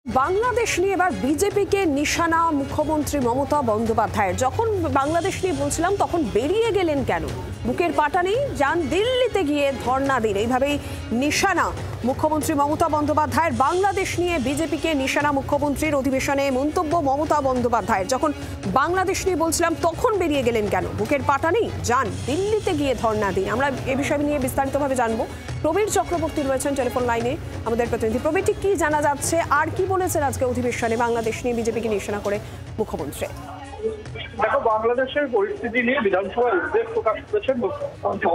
বাংলাদেশ নিয়ে এবার বিজেপিকে নিশানা মুখ্যমন্ত্রী মমতা বন্দ্যোপাধ্যায়ের। যখন বাংলাদেশ নিয়ে বলছিলাম তখন বেরিয়ে গেলেন কেন? বুকের পাটা নেই, যান দিল্লিতে গিয়ে ধর্ণা দিন। এইভাবেই নিশানা মুখ্যমন্ত্রী মমতা বন্দ্যোপাধ্যায়ের। বাংলাদেশ নিয়ে বিজেপিকে নিশানা মুখ্যমন্ত্রীর। অধিবেশনে মন্তব্য মমতা বন্দ্যোপাধ্যায়ের। যখন বাংলাদেশ নিয়ে বলছিলাম তখন বেরিয়ে গেলেন কেন? বুকের পাটা নেই, যান দিল্লিতে গিয়ে ধর্ণা দিন। আমরা এ বিষয় নিয়ে বিস্তারিতভাবে জানবো। প্রবীর চক্রবর্তী রয়েছেন টেলিফোন লাইনে, আমাদের প্রতিনিধি। প্রবীর, ঠিক কি জানা যাচ্ছে আর কি বলেছেন আজকে অধিবেশনে বাংলাদেশ নিয়ে বিজেপিকে নিশানা করে মুখ্যমন্ত্রী? দেখো, বাংলাদেশের পরিস্থিতি নিয়ে বিধানসভায় উদ্বেগ প্রকাশ করেছেন মুখ্যমন্ত্রী।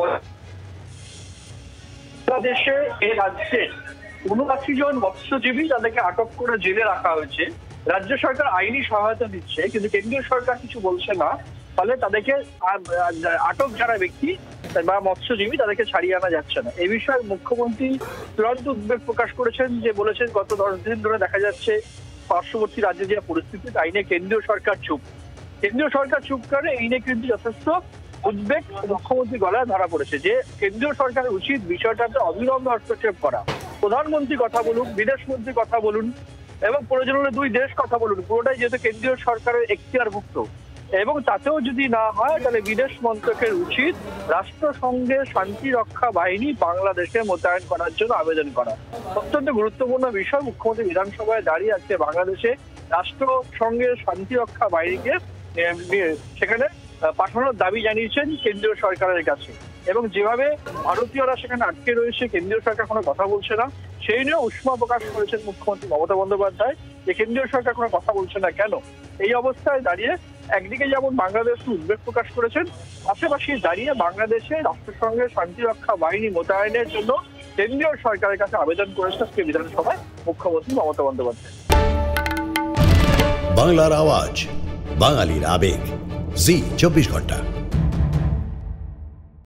বাংলাদেশে এই রাজ্যে ৭৯ জন মৎস্যজীবী তাদেরকে আটক করে জেলে রাখা হয়েছে। রাজ্য সরকার আইনি সহায়তা দিচ্ছে, কিন্তু কেন্দ্রীয় সরকার কিছু বলছে না। ফলে তাদেরকে আটক যারা ব্যক্তি বা মৎস্যজীবী তাদেরকে ছাড়িয়ে আনা যাচ্ছে না। এই বিষয়ে মুখ্যমন্ত্রী চূড়ান্ত উদ্বেগ প্রকাশ করেছেন, যে বলেছেন গত 10 দিন ধরে দেখা যাচ্ছে পার্শ্ববর্তী রাজ্যে যে পরিস্থিতি, তাই নিয়ে কেন্দ্রীয় সরকার চুপ। কেন্দ্রীয় সরকার চুপ করে এই নিয়ে কিন্তু যথেষ্ট উদ্বেগ মুখ্যমন্ত্রী গলায় ধরা পড়েছে, যে কেন্দ্রীয় সরকারের উচিত বিষয়টাতে অবিলম্বে হস্তক্ষেপ করা। প্রধানমন্ত্রী কথা বলুন, বিদেশমন্ত্রী কথা বলুন এবং প্রয়োজন হলে 2 দেশ কথা বলুন, পুরোটাই যেহেতু কেন্দ্রীয় সরকারের এখতিয়ারভুক্ত। এবং তাতেও যদি না হয় তাহলে বিদেশ মন্ত্রকের উচিত রাষ্ট্রসংঘের শান্তি রক্ষা বাহিনী বাংলাদেশে মোতায়েন করার জন্য আবেদন করা। অত্যন্ত গুরুত্বপূর্ণ বিষয়। মুখ্যমন্ত্রী বিধানসভায় দাঁড়িয়ে আজকে বাংলাদেশে রাষ্ট্রসংঘের শান্তি রক্ষা বাহিনীকে সেখানে পাঠানোর দাবি জানিয়েছেন কেন্দ্রীয় সরকারের কাছে। এবং যেভাবে ভারতীয়রা সেখানে আটকে রয়েছে, কেন্দ্রীয় সরকার কোনো কথা বলছে না, সেই নিয়ে উষ্মা প্রকাশ করেছেন মুখ্যমন্ত্রী মমতা বন্দ্যোপাধ্যায়, যে কেন্দ্রীয় সরকার কোনো কথা বলছে না কেন। এই অবস্থায় দাঁড়িয়ে একদিকে যেমন বাংলাদেশ উদ্বেগ প্রকাশ করেছেন, পাশাপাশি দাঁড়িয়ে বাংলাদেশে রাষ্ট্রসংঘের শান্তি রক্ষা বাহিনী মোতায়েনের জন্য কেন্দ্রীয় সরকারের কাছে আবেদন করেছেন আজকে বিধানসভায় মুখ্যমন্ত্রী মমতা বন্দ্যোপাধ্যায়। বাংলার আওয়াজ, বাঙালির আবেগ, জি 24 ঘন্টা।